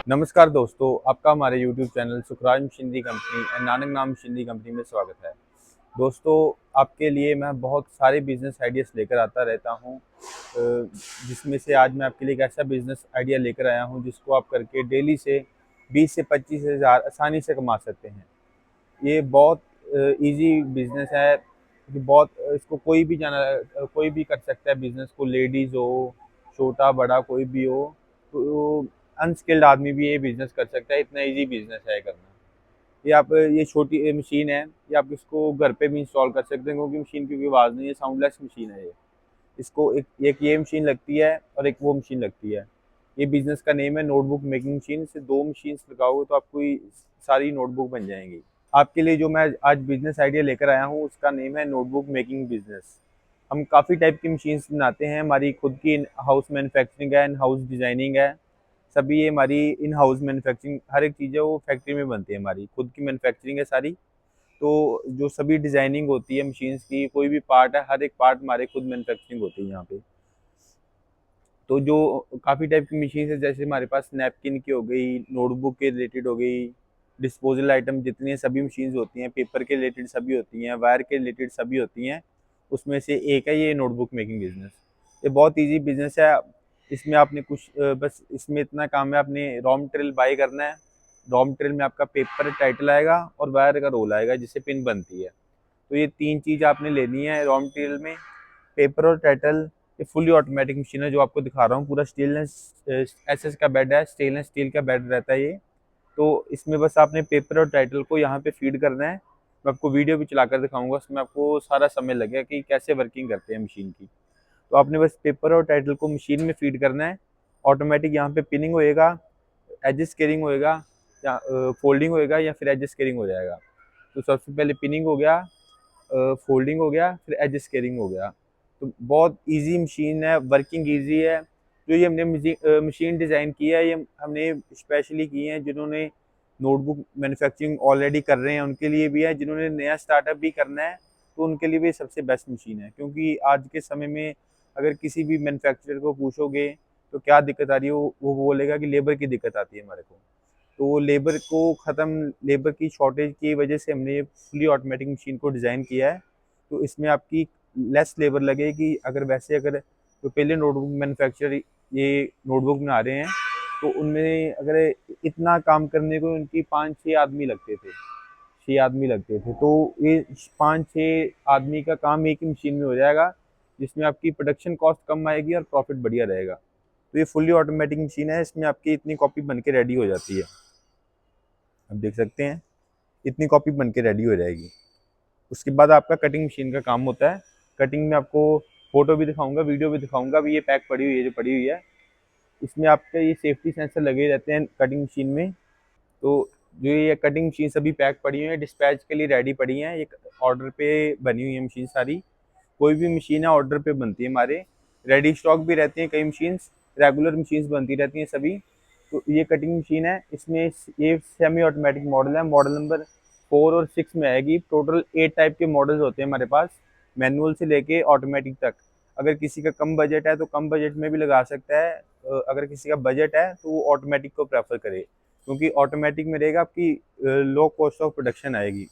नमस्कार दोस्तों, आपका हमारे YouTube channel Sukhraj machinery company and Nanak नाम मशीनरी कंपनी में स्वागत है। दोस्तों, आपके लिए मैं बहुत सारे बिजनेस आइडियाज़ लेकर आता रहता हूं, जिसमें से आज मैं आपके लिए एक ऐसा बिजनेस आइडिया लेकर आया हूं जिसको आप करके डेली से 20 से 25 हज़ार आसानी से कमा सकते हैं। ये बहुत इजी बिजनेस है कि बहुत इसको कोई भी कर सकता है। बिजनेस को लेडीज़ हो, छोटा बड़ा कोई भी हो, तो अनस्किल्ड आदमी भी ये बिजनेस कर सकता है। इतना इजी बिजनेस है करना। ये छोटी मशीन है, ये आप इसको घर पे भी इंस्टॉल कर सकते हैं क्योंकि मशीन की कोई आवाज़ नहीं है, साउंडलेस मशीन है ये। इसको एक एक ये मशीन लगती है और एक वो मशीन लगती है। ये बिजनेस का नेम है नोटबुक मेकिंग मशीन। इससे दो मशीन्स लगाओगे तो आपको ये सारी नोटबुक बन जाएंगी। आपके लिए जो मैं आज बिजनेस आइडिया लेकर आया हूँ उसका नेम है नोटबुक मेकिंग बिजनेस। हम काफ़ी टाइप की मशीन्स बनाते हैं। हमारी खुद की इन हाउस मैन्युफैक्चरिंग है, इन हाउस डिज़ाइनिंग है। सभी ये हमारी इन हाउस मैन्युफैक्चरिंग, हर एक चीज़ है वो फैक्ट्री में बनती है। हमारी खुद की मैन्युफैक्चरिंग है सारी। तो जो सभी डिज़ाइनिंग होती है मशीन्स की, कोई भी पार्ट है, हर एक पार्ट हमारे खुद मैन्युफैक्चरिंग होती है यहाँ पे। तो जो काफ़ी टाइप की मशीन है, जैसे हमारे पास नैपकिन की हो गई, नोटबुक के रिलेटेड हो गई, डिस्पोजल आइटम जितनी सभी मशीन्स होती हैं, पेपर के रिलेटेड सभी होती हैं, वायर के रिलेटेड सभी होती हैं। उसमें से एक है ये नोटबुक मेकिंग बिजनेस। ये बहुत ईजी बिजनेस है। इसमें आपने बस इसमें इतना काम है, आपने रॉ मटेरियल बाई करना है। रॉ मटेरियल में आपका पेपर टाइटल आएगा और वायर का रोल आएगा जिससे पिन बनती है। तो ये तीन चीज़ आपने लेनी है रॉ मटेरियल में, पेपर और टाइटल। ये फुली ऑटोमेटिक मशीन है जो आपको दिखा रहा हूँ। पूरा स्टेनलेस एसएस का बेड है, स्टेनलेस स्टील का बेड रहता है ये। तो इसमें बस आपने पेपर और टाइटल को यहाँ पे फीड करना है। मैं आपको वीडियो भी चलाकर दिखाऊंगा, उसमें आपको सारा समय लगेगा कि कैसे वर्किंग करते हैं मशीन की। तो आपने बस पेपर और टाइटल को मशीन में फीड करना है। ऑटोमेटिक यहाँ पे पिनिंग होएगा, एज स्केलिंग होएगा, या फोल्डिंग होएगा, या फिर एज स्केलिंग हो जाएगा। तो सबसे पहले पिनिंग हो गया, फोल्डिंग हो गया, फिर एज स्केलिंग हो गया। तो बहुत इजी मशीन है, वर्किंग इजी है। जो ये हमने मशीन डिज़ाइन की है, ये हमने स्पेशली की है जिन्होंने नोटबुक मैन्युफैक्चरिंग ऑलरेडी कर रहे हैं उनके लिए भी है, जिन्होंने नया स्टार्टअप भी करना है तो उनके लिए भी सबसे बेस्ट मशीन है। क्योंकि आज के समय में अगर किसी भी मैन्युफैक्चरर को पूछोगे तो क्या दिक्कत आ रही है, वो बोलेगा कि लेबर की दिक्कत आती है हमारे को। तो लेबर की शॉर्टेज की वजह से हमने ये फुली ऑटोमेटिक मशीन को डिज़ाइन किया है। तो इसमें आपकी लेस लेबर लगेगी। अगर जो पहले नोटबुक मैन्युफैक्चरर ये नोटबुक बना रहे हैं तो उनमें अगर इतना काम करने को उनकी 5-6 आदमी लगते थे, 6 आदमी लगते थे। तो ये 5-6 आदमी का काम एक ही मशीन में हो जाएगा, जिसमें आपकी प्रोडक्शन कॉस्ट कम आएगी और प्रॉफिट बढ़िया रहेगा। तो ये फुली ऑटोमेटिक मशीन है, इसमें आपकी इतनी कॉपी बन के रेडी हो जाती है। आप देख सकते हैं इतनी कॉपी बन के रेडी हो जाएगी। उसके बाद आपका कटिंग मशीन का काम होता है। कटिंग में आपको फोटो भी दिखाऊंगा, वीडियो भी दिखाऊंगा। अभी ये पैक पड़ी हुई है, जो पड़ी हुई है, इसमें आपके ये सेफ्टी सेंसर लगे रहते हैं कटिंग मशीन में। तो जो ये कटिंग मशीन सभी पैक पड़ी हुई है, डिस्पैच के लिए रेडी पड़ी हैं। ये ऑर्डर पे बनी हुई है मशीन सारी। कोई भी मशीन है ऑर्डर पे बनती है हमारे। रेडी स्टॉक भी रहती हैं कई मशीन्स, रेगुलर मशीन्स बनती रहती हैं सभी। तो ये कटिंग मशीन है, इसमें ये सेमी ऑटोमेटिक मॉडल है। मॉडल नंबर 4 और 6 में आएगी। टोटल 8 टाइप के मॉडल्स होते हैं हमारे पास, मैनुअल से लेके ऑटोमेटिक तक। अगर किसी का कम बजट है तो कम बजट में भी लगा सकता है। अगर किसी का बजट है तो वो ऑटोमेटिक को प्रेफर करे, क्योंकि ऑटोमेटिक में रहेगा आपकी लो कॉस्ट ऑफ प्रोडक्शन आएगी।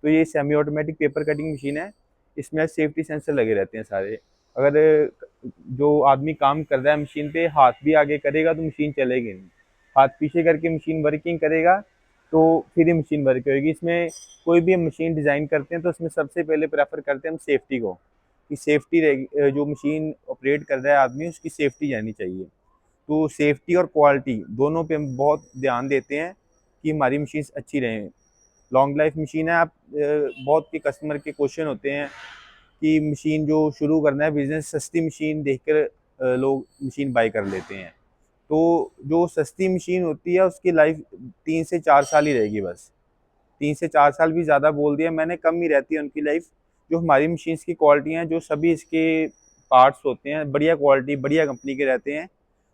तो ये semi automatic paper cutting machine है। इसमें सेफ्टी सेंसर लगे रहते हैं सारे। अगर जो आदमी काम कर रहा है मशीन पे हाथ भी आगे करेगा तो मशीन चलेगी नहीं। हाथ पीछे करके मशीन वर्किंग करेगा तो फिर ही मशीन वर्क होगी। इसमें कोई भी हम मशीन डिज़ाइन करते हैं तो उसमें सबसे पहले प्रेफर करते हैं हम सेफ्टी को, कि सेफ्टी रहेगी। जो मशीन ऑपरेट कर रहा है आदमी, उसकी सेफ्टी जानी चाहिए। तो सेफ्टी और क्वालिटी दोनों पे हम बहुत ध्यान देते हैं कि हमारी मशीन अच्छी रहें। लॉन्ग लाइफ मशीन है। बहुत के कस्टमर के क्वेश्चन होते हैं कि मशीन जो शुरू करना है बिजनेस, सस्ती मशीन देखकर लोग मशीन बाई कर लेते हैं। तो जो सस्ती मशीन होती है उसकी लाइफ 3 से 4 साल ही रहेगी बस। 3 से 4 साल भी ज़्यादा बोल दिया मैंने, कम ही रहती है उनकी लाइफ। जो हमारी मशीन्स की क्वालिटी हैं, जो सभी इसके पार्ट्स होते हैं बढ़िया क्वालिटी बढ़िया कंपनी के रहते हैं।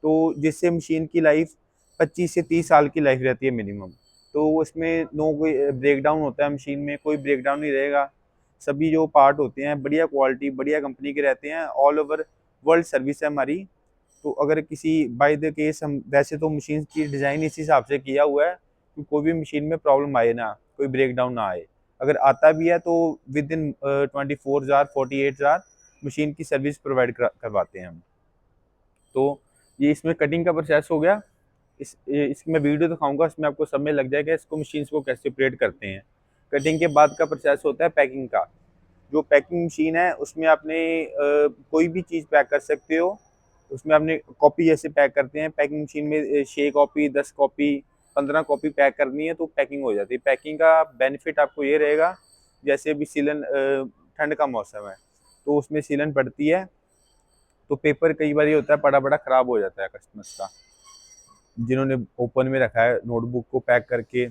तो जिससे मशीन की लाइफ 25 से 30 साल की लाइफ रहती है मिनिमम। तो उसमें नो कोई ब्रेकडाउन होता है मशीन में, कोई ब्रेकडाउन नहीं रहेगा। सभी जो पार्ट होते हैं बढ़िया क्वालिटी बढ़िया कंपनी के रहते हैं। ऑल ओवर वर्ल्ड सर्विस है हमारी। तो अगर किसी बाय द केस हम वैसे तो मशीन की डिज़ाइन इस हिसाब से किया हुआ है कि कोई भी मशीन में प्रॉब्लम आए ना, कोई ब्रेक डाउन ना आए। अगर आता भी है तो within 24 hour 48 hour machine की सर्विस प्रोवाइड करवाते हैं हम। तो ये इसमें कटिंग का प्रोसेस हो गया। इसकी मैं वीडियो दिखाऊंगा, इसमें आपको सब में लग जाएगा इसको मशीन्स को कैसे ऑपरेट करते हैं। कटिंग के बाद का प्रोसेस होता है पैकिंग का। जो पैकिंग मशीन है उसमें आपने कोई भी चीज़ पैक कर सकते हो। उसमें आपने कॉपी जैसे पैक करते हैं पैकिंग मशीन में 6 कॉपी 10 कॉपी 15 कॉपी पैक करनी है तो पैकिंग हो जाती है। पैकिंग का बेनिफिट आपको ये रहेगा, जैसे अभी सीलन ठंड का मौसम है तो उसमें सीलन पड़ती है तो पेपर कई बार ये होता है पड़ा पड़ा ख़राब हो जाता है कस्टमर्स का, जिन्होंने ओपन में रखा है नोटबुक को पैक करके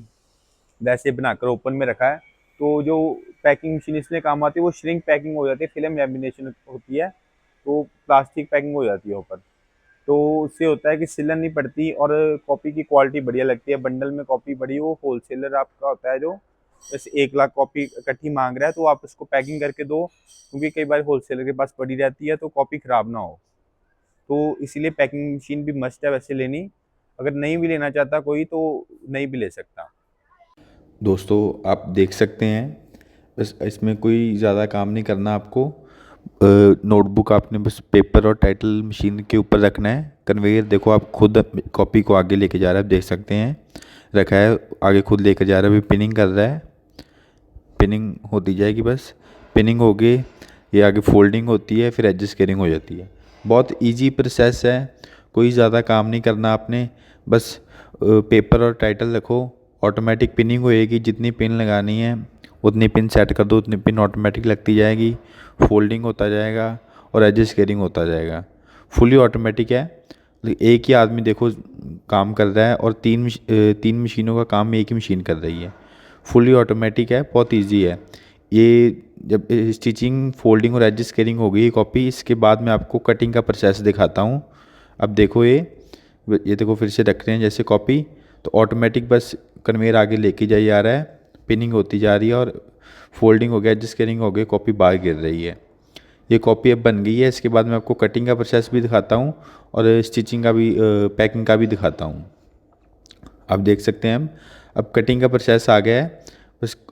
वैसे बनाकर ओपन में रखा है। तो जो पैकिंग मशीन इसलिए काम आती है वो श्रिंक पैकिंग हो जाती है, फिल्म लैमिनेशन होती है तो प्लास्टिक पैकिंग हो जाती है ऊपर। तो उससे होता है कि सिलन नहीं पड़ती और कॉपी की क्वालिटी बढ़िया लगती है। बंडल में कॉपी बड़ी वो होलसेलर आपका होता है जो जैसे 1 लाख कॉपी इकट्ठी मांग रहा है तो आप उसको पैकिंग करके दो, क्योंकि कई बार होलसेलर के पास पड़ी रहती है तो कॉपी ख़राब ना हो। तो इसीलिए पैकिंग मशीन भी मस्ट है वैसे लेनी। अगर नहीं भी लेना चाहता कोई तो नहीं भी ले सकता। दोस्तों आप देख सकते हैं, बस इसमें कोई ज़्यादा काम नहीं करना आपको। नोटबुक आपने बस पेपर और टाइटल मशीन के ऊपर रखना है। कन्वेयर देखो आप खुद कॉपी को आगे लेके जा रहा है, आप देख सकते हैं रखा है, आगे खुद लेकर जा रहा है, अभी पिनिंग कर रहा है। पिनिंग होती जाएगी, बस पिनिंग हो गई, ये आगे फोल्डिंग होती है, फिर एज स्केयरिंग हो जाती है। बहुत इजी प्रोसेस है, कोई ज़्यादा काम नहीं करना आपने। बस पेपर और टाइटल रखो, ऑटोमेटिक पिनिंग होएगी, जितनी पिन लगानी है उतनी पिन सेट कर दो, उतनी पिन ऑटोमेटिक लगती जाएगी, फोल्डिंग होता जाएगा और एज स्केयरिंग होता जाएगा। फुली ऑटोमेटिक है, एक ही आदमी देखो काम कर रहा है और तीन मशीनों का काम एक ही मशीन कर रही है। फुली ऑटोमेटिक है, बहुत इजी है ये। जब स्टिचिंग फोल्डिंग और एज स्केयरिंग हो गई कॉपी, इसके बाद मैं आपको कटिंग का प्रोसेस दिखाता हूँ। अब देखो ये देखो फिर से रख रहे हैं जैसे कॉपी, तो ऑटोमेटिक बस कन्वेयर आगे लेके जाई जा रहा है, पिनिंग होती जा रही है और फोल्डिंग हो गया, एज स्केयरिंग हो गई, कॉपी बाहर गिर रही है। ये कॉपी अब बन गई है। इसके बाद मैं आपको कटिंग का प्रोसेस भी दिखाता हूँ और स्टिचिंग का भी, पैकिंग का भी दिखाता हूँ। आप देख सकते हैं हम अब कटिंग का प्रोसेस आ गया है।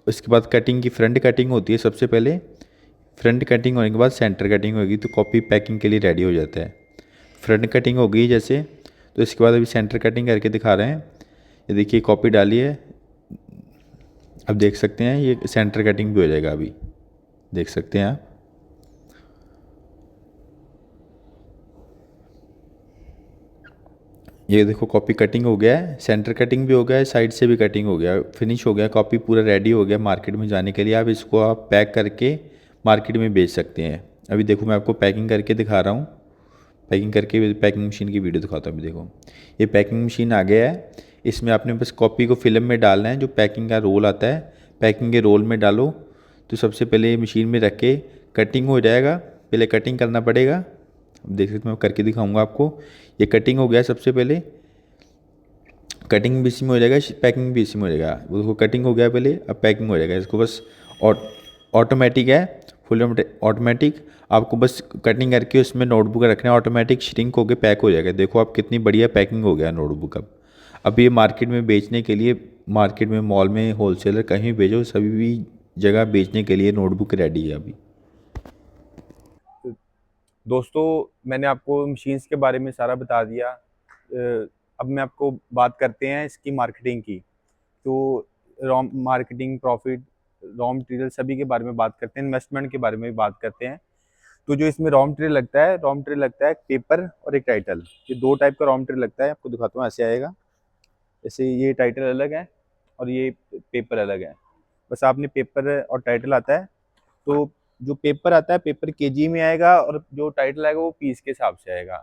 उसके बाद कटिंग की फ्रंट कटिंग होती है सबसे पहले। फ्रंट कटिंग होने के बाद सेंटर कटिंग होगी तो कॉपी पैकिंग के लिए रेडी हो जाता है। फ्रंट कटिंग हो गई जैसे, तो इसके बाद अभी सेंटर कटिंग करके दिखा रहे हैं। ये देखिए कॉपी डाली है, अब देख सकते हैं ये सेंटर कटिंग भी हो जाएगा, अभी देख सकते हैं आप। ये देखो कॉपी कटिंग हो गया है, सेंटर कटिंग भी हो गया है, साइड से भी कटिंग हो गया, फिनिश हो गया, कॉपी पूरा रेडी हो गया मार्केट में जाने के लिए। आप इसको आप पैक करके मार्केट में बेच सकते हैं। अभी देखो मैं आपको पैकिंग करके दिखा रहा हूँ, पैकिंग करके पैकिंग मशीन की वीडियो दिखाता हूँ। अभी देखो ये पैकिंग मशीन आ गया है, इसमें आपने बस कॉपी को फिल्म में डालना है। जो पैकिंग का रोल आता है, पैकिंग के रोल में डालो। तो सबसे पहले ये मशीन में रख के कटिंग हो जाएगा, पहले कटिंग करना पड़ेगा। अब देख सकते मैं करके दिखाऊंगा आपको। ये कटिंग हो गया, सबसे पहले कटिंग भी इसी में हो जाएगा, पैकिंग भी इसी में हो जाएगा। वो कटिंग हो गया पहले, अब पैकिंग हो जाएगा। इसको बस ऑटोमेटिक है, फुल ऑटोमेटिक। आपको बस कटिंग करके उसमें नोटबुक रखना है, ऑटोमेटिक श्रिंक होकर पैक हो जाएगा। देखो आप कितनी बढ़िया पैकिंग हो गया नोटबुक। अब ये मार्केट में बेचने के लिए, मार्केट में मॉल में होलसेलर कहीं भी भेजो, सभी भी जगह बेचने के लिए नोटबुक रेडी है अभी। दोस्तों मैंने आपको मशीन्स के बारे में सारा बता दिया। अब मैं आपको बात करते हैं इसकी मार्केटिंग की। तो raw marketing, profit, raw material सभी के बारे में बात करते हैं, इन्वेस्टमेंट के बारे में भी बात करते हैं। तो जो इसमें रॉ मटेरियल लगता है, रॉ मटेरियल लगता है एक पेपर और एक टाइटल। ये दो टाइप का रॉ मटेरियल लगता है, आपको दिखाता हूँ। ऐसे आएगा, जैसे ये टाइटल अलग है और ये पेपर अलग है। बस आपने पेपर और टाइटल आता है, तो जो पेपर आता है पेपर केजी में आएगा और जो टाइटल आएगा वो पीस के हिसाब से आएगा।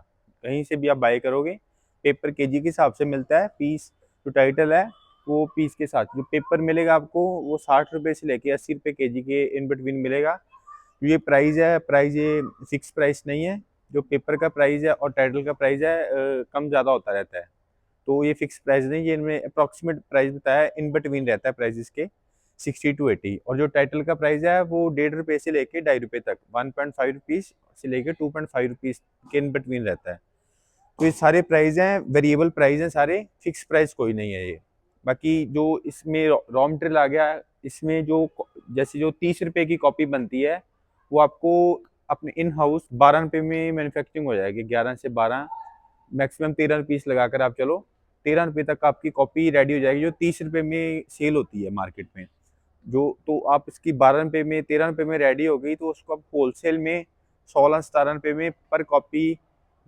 कहीं से भी आप बाय करोगे पेपर केजी के हिसाब से मिलता है, पीस जो टाइटल है वो पीस के साथ। जो पेपर मिलेगा आपको वो 60 रुपये से लेके 80 रुपये केजी के इन बिटवीन मिलेगा। ये प्राइस है, प्राइस ये फिक्स प्राइस नहीं है। जो पेपर का प्राइस है और टाइटल का प्राइस है कम ज़्यादा होता रहता है। तो ये फिक्स प्राइस नहीं, ये इनमें अप्रॉक्सीमेट प्राइस बताया है, इन बिटवीन रहता है प्राइस इसके 60 to 80। और जो टाइटल का प्राइस है वो 1.5 रुपये से लेके 2.5 रुपये तक, 1.5 रुपीज़ से लेके 2.5 रुपीज़ के इन बिटवीन रहता है। तो ये सारे प्राइस हैं, वेरिएबल प्राइस हैं सारे, फिक्स प्राइस कोई नहीं है ये। बाकी जो इसमें रॉ मटेरियल आ गया, इसमें जो जैसे जो 30 रुपए की कॉपी बनती है वो आपको अपने इन हाउस 12 रुपए में मैन्युफैक्चरिंग हो जाएगी। 11 से 12 मैक्सिमम 13 पीस लगाकर आप चलो, 13 रुपए तक आपकी कॉपी रेडी हो जाएगी, जो 30 रुपए में सेल होती है मार्केट में। जो तो आप इसकी 12 रुपए में 13 रुपए में रेडी हो गई, तो उसको आप होलसेल में 16-17 रुपए में पर कॉपी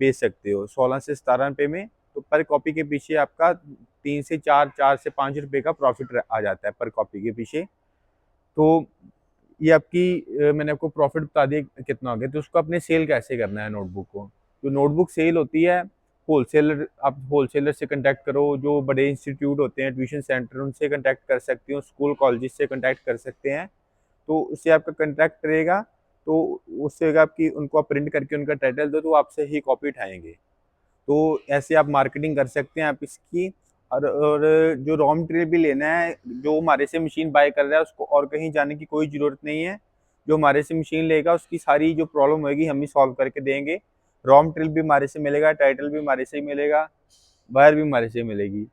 बेच सकते हो। 16 से 17 रुपए में, तो पर कॉपी के पीछे आपका 3 से 4, 4 से 5 रुपए का प्रॉफिट आ जाता है पर कॉपी के पीछे। तो ये आपकी मैंने आपको प्रॉफिट बता दिया कितना हो गया। तो उसको अपने सेल कैसे करना है नोटबुक को। जो नोटबुक सेल होती है, होलसेलर, आप होलसेलर से कांटेक्ट करो, जो बड़े इंस्टीट्यूट होते हैं, ट्यूशन सेंटर, उनसे कांटेक्ट कर सकते हो, स्कूल कॉलेज से कांटेक्ट कर सकते हैं। तो उससे आपका कांटेक्ट रहेगा, तो उससे आपकी उनको आप प्रिंट करके उनका टाइटल दो, तो आपसे ही कॉपी उठाएंगे। तो ऐसे आप मार्केटिंग कर सकते हैं आप इसकी। और जो रॉ मटेरियल भी लेना है, जो हमारे से मशीन बाय कर रहा है उसको और कहीं जाने की कोई ज़रूरत नहीं है। जो हमारे से मशीन लेगा उसकी सारी जो प्रॉब्लम होगी हम ही सॉल्व करके देंगे। रॉ मटेरियल भी हमारे से मिलेगा, टाइटल भी हमारे से ही मिलेगा, वायर भी हमारे से मिलेगी।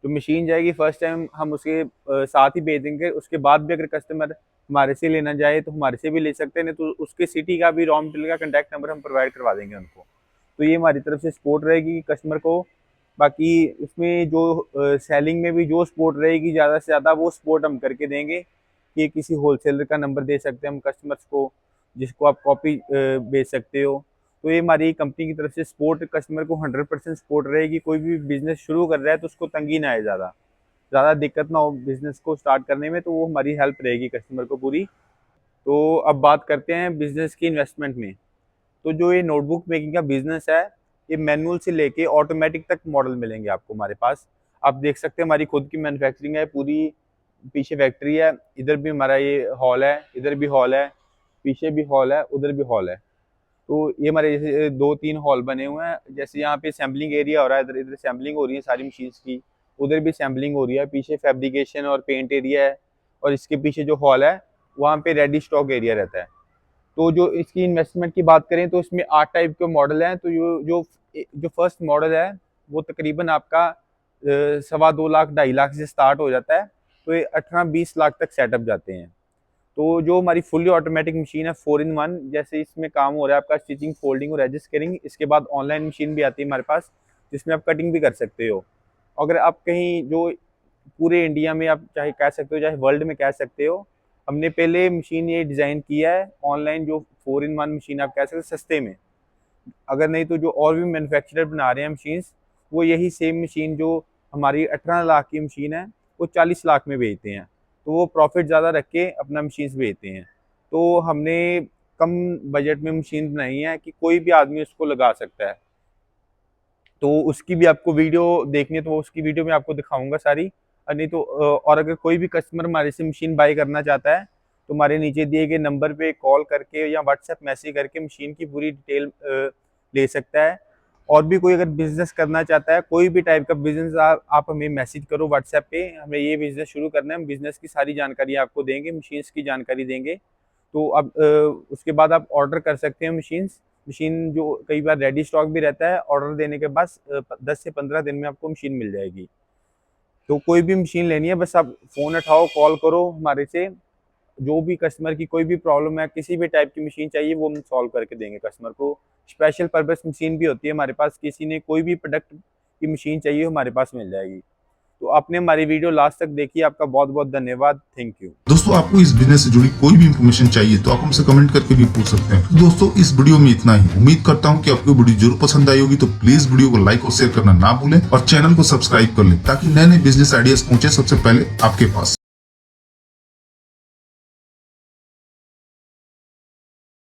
तो मशीन जाएगी फर्स्ट टाइम हम उसके साथ ही भेज देंगे। उसके बाद भी अगर कस्टमर हमारे से लेना चाहे तो हमारे से भी ले सकते हैं, नहीं तो उसके सिटी का भी रॉ मटेरियल का कॉन्टैक्ट नंबर हम प्रोवाइड करवा देंगे उनको। तो ये हमारी तरफ से सपोर्ट रहेगी कस्टमर को। बाकी इसमें जो सेलिंग में भी जो सपोर्ट रहेगी ज़्यादा से ज़्यादा, वो सपोर्ट हम करके देंगे कि किसी होलसेलर का नंबर दे सकते हैं हम कस्टमर्स को, जिसको आप कॉपी बेच सकते हो। तो ये हमारी कंपनी की तरफ से सपोर्ट कस्टमर को 100% सपोर्ट रहेगी। कोई भी बिज़नेस शुरू कर रहा है तो उसको तंगी ना आए, ज़्यादा दिक्कत ना हो बिज़नेस को स्टार्ट करने में, तो वो हमारी हेल्प रहेगी कस्टमर को पूरी। तो अब बात करते हैं बिज़नेस की इन्वेस्टमेंट में। तो जो ये नोटबुक मेकिंग का बिज़नेस है, ये मैनुअल से लेके ऑटोमेटिक तक मॉडल मिलेंगे आपको हमारे पास। आप देख सकते हैं हमारी खुद की मैन्युफैक्चरिंग है पूरी, पीछे फैक्ट्री है, इधर भी हमारा ये हॉल है, इधर भी हॉल है, पीछे भी हॉल है, उधर भी हॉल है। तो ये हमारे जैसे 2-3 हॉल बने हुए हैं। जैसे यहाँ पे सैम्पलिंग एरिया हो रहा है, इधर इधर सैम्पलिंग हो रही है सारी मशीन्स की, उधर भी सैम्पलिंग हो रही है, पीछे फैब्रिकेशन और पेंट एरिया है, और इसके पीछे जो हॉल है वहाँ पे रेडी स्टॉक एरिया रहता है। तो जो इसकी इन्वेस्टमेंट की बात करें तो इसमें 8 टाइप के मॉडल हैं। तो जो फर्स्ट मॉडल है वो तकरीबन आपका 2.25 लाख 2.5 लाख से स्टार्ट हो जाता है। तो ये 18-20 लाख तक सेटअप जाते हैं। तो जो हमारी फुली ऑटोमेटिक मशीन है 4-in-1, जैसे इसमें काम हो रहा है आपका स्टिचिंग, फोल्डिंग और एडजस्ट कटिंग। इसके बाद ऑनलाइन मशीन भी आती है हमारे पास, जिसमें आप कटिंग भी कर सकते हो। अगर आप कहीं जो पूरे इंडिया में आप चाहे कह सकते हो, चाहे वर्ल्ड में कह सकते हो, हमने पहले मशीन ये डिज़ाइन किया है ऑनलाइन, जो 4-in-1 मशीन आप कह सकते हो सस्ते में। अगर नहीं तो जो और भी मैन्युफैक्चरर बना रहे हैं मशीन्स, वो यही सेम मशीन जो हमारी 18 लाख की मशीन है वो 40 लाख में बेचते हैं। तो वो प्रॉफिट ज़्यादा रख के अपना मशीन्स बेचते हैं। तो हमने कम बजट में मशीन बनाई है कि कोई भी आदमी उसको लगा सकता है। तो उसकी भी आपको वीडियो देखनी है तो उसकी वीडियो में आपको दिखाऊंगा सारी। और नहीं तो और अगर कोई भी कस्टमर हमारे से मशीन बाय करना चाहता है तो हमारे नीचे दिए गए नंबर पे कॉल करके या व्हाट्सएप मैसेज करके मशीन की पूरी डिटेल ले सकता है। और भी कोई अगर बिजनेस करना चाहता है, कोई भी टाइप का बिजनेस, आप हमें मैसेज करो व्हाट्सएप पे, हमें ये बिजनेस शुरू करना है, हम बिजनेस की सारी जानकारी आपको देंगे, मशीन्स की जानकारी देंगे। तो अब उसके बाद आप ऑर्डर कर सकते हैं मशीन जो कई बार रेडी स्टॉक भी रहता है। ऑर्डर देने के बाद 10 से 15 दिन में आपको मशीन मिल जाएगी। तो कोई भी मशीन लेनी है बस आप फ़ोन उठाओ, कॉल करो हमारे से। जो भी कस्टमर की कोई भी प्रॉब्लम है, किसी भी टाइप की मशीन चाहिए, वो हम सॉल्व करके देंगे कस्टमर को। स्पेशल पर्पस मशीन भी होती है हमारे पास, किसी ने कोई भी प्रोडक्ट की मशीन चाहिए हमारे पास मिल जाएगी। तो आपने हमारी वीडियो लास्ट तक देखी, आपका बहुत बहुत धन्यवाद। Thank you. दोस्तों, आपको इस बिजनेस से जुड़ी कोई भी इंफॉर्मेशन चाहिए तो आप हमसे कमेंट करके भी पूछ सकते हैं। तो दोस्तों, इस वीडियो में इतना ही। उम्मीद करता हूं कि आपको वीडियो जरूर पसंद आई होगी। तो प्लीज वीडियो को लाइक और शेयर करना ना भूलें और चैनल को सब्सक्राइब कर लें ताकि नए नए बिजनेस आइडियाज पहुंचे सबसे पहले आपके पास।